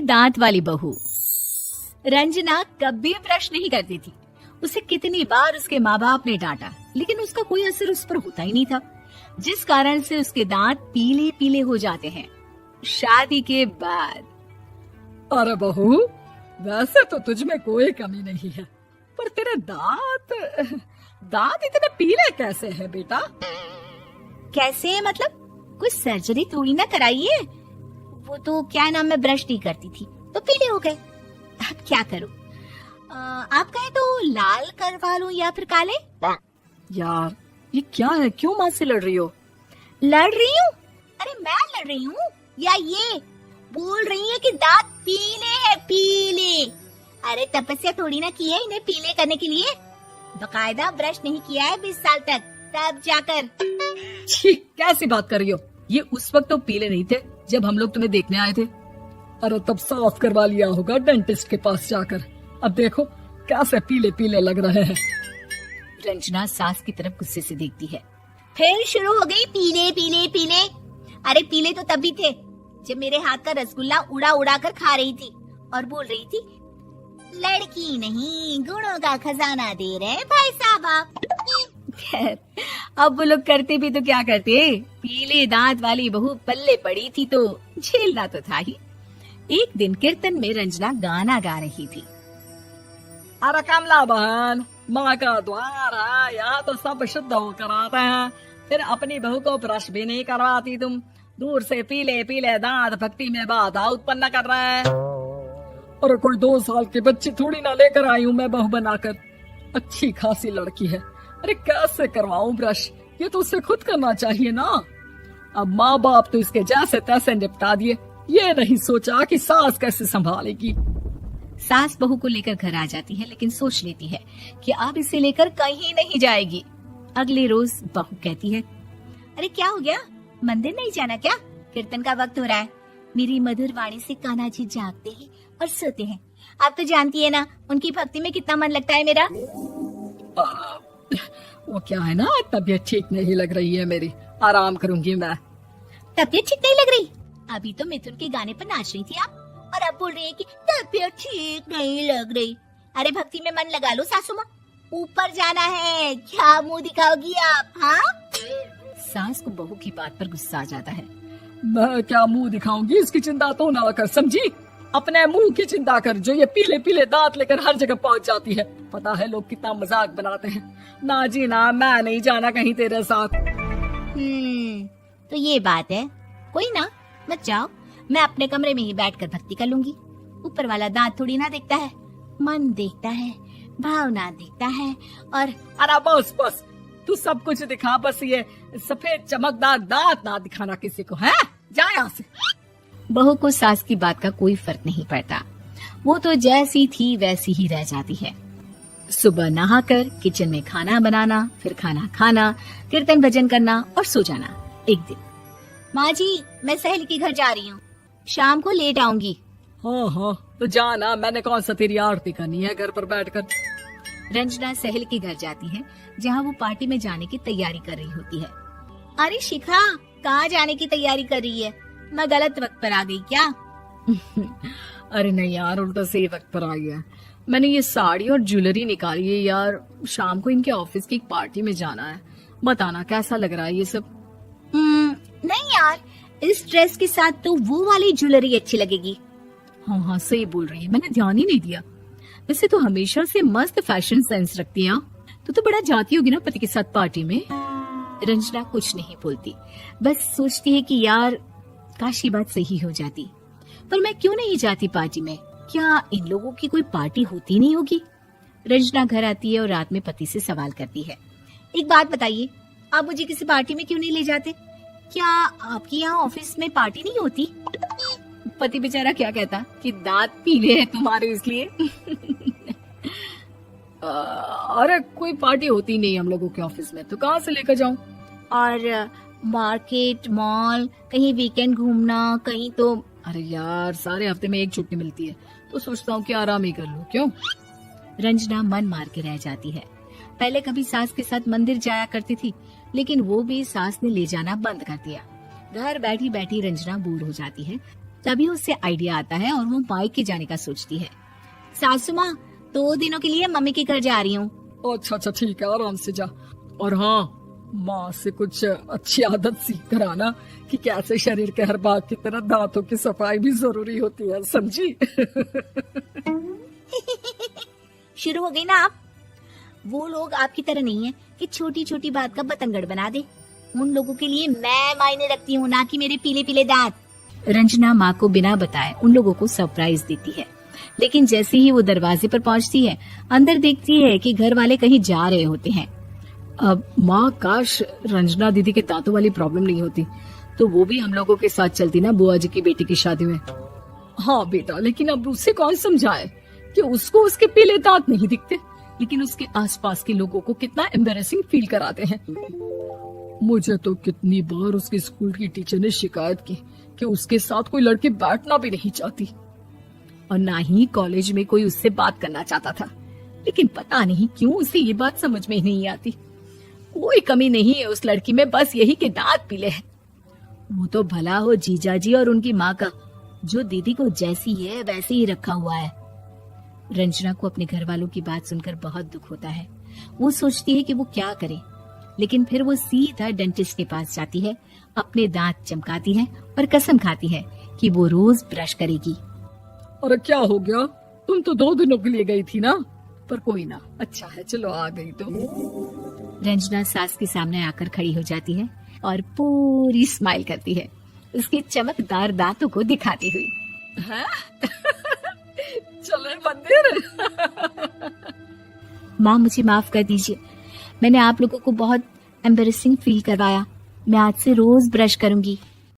दांत वाली बहू। रंजना कभी ब्रश नहीं करती थी। उसे कितनी बार उसके माँ बाप ने डांटा, लेकिन उसका कोई असर उस पर होता ही नहीं था, जिस कारण से उसके दांत पीले पीले हो जाते हैं। शादी के बाद। अरे बहू, वैसे तो तुझ में कोई कमी नहीं है, पर तेरे दांत इतने पीले कैसे हैं बेटा? कैसे मतलब? कुछ सर्जरी थोड़ी ना कराई है। वो तो क्या नाम, मैं ब्रश नहीं करती थी तो पीले हो गए। अब क्या करूं? आप कहे तो लाल करवा लूं या फिर काले? यार ये क्या है, क्यों माँ से लड़ रही हो? लड़ रही हूँ? अरे मैं लड़ रही हूँ या ये बोल रही है कि दांत पीले हैं, पीले। अरे तपस्या थोड़ी ना की है इन्हें पीले करने के लिए। बकायदा ब्रश नहीं किया है 20 साल तक, तब जाकर। छी, कैसी बात कर रही हो? ये उस वक्त तो पीले नहीं थे जब हम लोग तुम्हें देखने आए थे। अरे तब साफ करवा लिया होगा डेंटिस्ट के पास जाकर। अब देखो कैसे पीले पीले लग रहे हैं। रंजना सास की तरफ गुस्से से देखती है। फिर शुरू हो गई पीले पीले पीले। अरे पीले तो तभी थे जब मेरे हाथ का रसगुल्ला उड़ा उड़ा कर खा रही थी और बोल रही थी, लड़की नहीं गुणों का खजाना दे रहे भाई साहब आप। खैर, अब वो लोग करते भी तो क्या करते, पीले दांत वाली बहू पल्ले पड़ी थी तो झेलना तो था ही। एक दिन कीर्तन में रंजना गाना गा रही थी। अरे कमला बहन, माँ का द्वार है, यहाँ तो सब शुद्ध होकर आते हैं, फिर अपनी बहू को ब्रश भी नहीं करवाती तुम। दूर से पीले पीले दांत भक्ति में बाधा उत्पन्न कर रहे हैं। अरे कोई 2 साल की बच्ची थोड़ी ना लेकर आई हूँ मैं बहू बनाकर। अच्छी खासी लड़की है, अरे कैसे करवाऊं ब्रश? ये तो उसे खुद करना चाहिए ना। अब माँ बाप तो इसके जैसे तैसे निपटा दिए, ये नहीं सोचा कि सास कैसे संभालेगी। सास बहू को लेकर घर आ जाती है, लेकिन सोच लेती है कि अब इसे लेकर कहीं नहीं जाएगी। अगले रोज बहू कहती है, अरे क्या हो गया, मंदिर नहीं जाना क्या? कीर्तन का वक्त हो रहा है। मेरी मधुर वाणी से कान्हा जी जागते हैं और सोते हैं। आप तो जानती है ना उनकी भक्ति में कितना मन लगता है मेरा। वो क्या है ना, तबीयत ठीक नहीं लग रही है मेरी, आराम करूंगी मैं। तबीयत ठीक नहीं लग रही? अभी तो मिथुन के गाने पर नाच रही थी आप, और अब बोल रही है कि तबीयत ठीक नहीं लग रही। अरे भक्ति में मन लगा लो सासू माँ, ऊपर जाना है, क्या मुंह दिखाओगी आप? हाँ? सास को बहू की बात पर गुस्सा आ जाता है। मैं क्या मुंह दिखाऊंगी, इसकी चिंता तो ना कर, समझी? अपने मुंह की चिंता कर, जो ये पीले पीले दांत लेकर हर जगह पहुंच जाती है। पता है लोग कितना मजाक बनाते हैं। ना जी ना, मैं नहीं जाना कहीं तेरे साथ। तो ये बात है, कोई ना, मत जाओ, मैं अपने कमरे में ही बैठकर भक्ति कर लूंगी। ऊपर वाला दांत थोड़ी ना देखता है, मन देखता है, भावना देखता है। और अरे बस बस, तू सब कुछ दिखा, बस ये सफेद चमकदार दांत ना दिखाना किसी को, है? जा यहाँ से। बहू को सास की बात का कोई फर्क नहीं पड़ता, वो तो जैसी थी वैसी ही रह जाती है। सुबह नहाकर किचन में खाना बनाना, फिर खाना खाना, कीर्तन भजन करना और सो जाना। एक दिन, माँ जी मैं सहेली के घर जा रही हूँ, शाम को लेट आऊंगी। हाँ हाँ तो जाना, मैंने कौन सा तेरी आरती करनी है घर पर बैठकर। रंजना सहेली के घर जाती है, जहाँ वो पार्टी में जाने की तैयारी कर रही होती है। अरे शिखा, कहाँ जाने की तैयारी कर रही है? मैं गलत वक्त पर आ गई क्या? अरे नहीं यार, उल्टा सही वक्त पर आई है। मैंने ये साड़ी और ज्वेलरी निकाली है यार, शाम को इनके ऑफिस की एक पार्टी में जाना है। बताना कैसा लग रहा है ये सब? नहीं यार, इस ड्रेस के साथ तो वो वाली ज्वेलरी अच्छी लगेगी। हाँ हाँ सही बोल रही है, मैंने ध्यान ही नहीं दिया। वैसे तो हमेशा से मस्त फैशन सेंस रखती है। तो बड़ा जाती होगी ना पति के साथ पार्टी में। रंजना कुछ नहीं बोलती, बस सोचती है कि यार काश ये बात सही हो जाती, पर मैं क्यों नहीं जाती पार्टी में? क्या इन लोगों की कोई पार्टी होती नहीं होगी? रंजना घर आती है और रात में पति से सवाल करती है, एक बात बताइए, आप मुझे किसी पार्टी में क्यों नहीं ले जाते? क्या आपके यहाँ ऑफिस में पार्टी नहीं होती? पति बेचारा क्या कहता कि दांत पीले हैं तुम्हारे इसलिए। अरे कोई पार्टी होती नहीं हम लोगों के ऑफिस में, तो कहाँ से लेकर जाऊं? और मार्केट, मॉल, कहीं वीकेंड घूमना, कहीं तो। अरे यार सारे हफ्ते में एक छुट्टी मिलती है, तो सोचता हूँ कि आराम ही कर लूं। क्यों? रंजना मन मार के रह जाती है। पहले कभी सास के साथ मंदिर जाया करती थी, लेकिन वो भी सास ने ले जाना बंद कर दिया। घर बैठी बैठी रंजना बोर हो जाती है, तभी उसे आइडिया आता है और वो मायके जाने का सोचती है। सासू माँ, 2 दिनों के लिए मम्मी के घर जा रही हूँ। अच्छा अच्छा ठीक है, आराम से जा। और हाँ, माँ से कुछ अच्छी आदत सीख कर आना कि कैसे शरीर के हर भाग की तरह दांतों की सफाई भी जरूरी होती है, समझी? शुरू हो गई ना आप। वो लोग आपकी तरह नहीं है कि छोटी छोटी बात का बतंगड़ बना दे। उन लोगों के लिए मैं मायने रखती हूँ, ना कि मेरे पीले पीले दांत। रंजना माँ को बिना बताए उन लोगों को सरप्राइज देती है, लेकिन जैसे ही वो दरवाजे पर पहुंचती है, अंदर देखती है कि घर वाले कहीं जा रहे होते हैं। अब माँ, काश रंजना दीदी के दांतों वाली प्रॉब्लम नहीं होती तो वो भी हम लोगों के साथ चलती ना बुआ जी की बेटी की शादी में। हाँ बेटा, लेकिन अब उसे कौन समझाए कि उसको उसके पीले दांत नहीं दिखते, लेकिन उसके आसपास के लोगों को कितना एम्बैरेसिंग फील कराते हैं। मुझे तो कितनी बार उसके स्कूल की टीचर ने शिकायत की कि उसके साथ कोई लड़की बैठना भी नहीं चाहती, और ना ही कॉलेज में कोई उससे बात करना चाहता था। लेकिन पता नहीं क्यों उसे ये बात समझ में ही नहीं आती। कोई कमी नहीं है उस लड़की में, बस यही कि दांत पीले हैं। वो तो भला हो जीजा जी और उनकी माँ का, जो दीदी को जैसी है वैसे ही रखा हुआ है। रंजना को अपने घर वालों की बात सुनकर बहुत दुख होता है। वो सोचती है कि वो क्या करे, लेकिन फिर वो सीधा डेंटिस्ट के पास जाती है, अपने दांत चमकाती है और कसम खाती है कि वो रोज ब्रश करेगी। अरे क्या हो गया, तुम तो 2 दिनों के लिए गई थी ना। पर कोई ना, अच्छा है, चलो आ गई तो। रंजना सास के सामने आकर खड़ी हो जाती है और पूरी स्माइल करती है, उसके चमकदार दांतों को दिखाती हुई। हैं? चले मंदिर। माँ, मुझे माफ कर दीजिए, मैंने आप लोगों को बहुत एम्बैरेसिंग फील करवाया। मैं आज से रोज ब्रश करूंगी।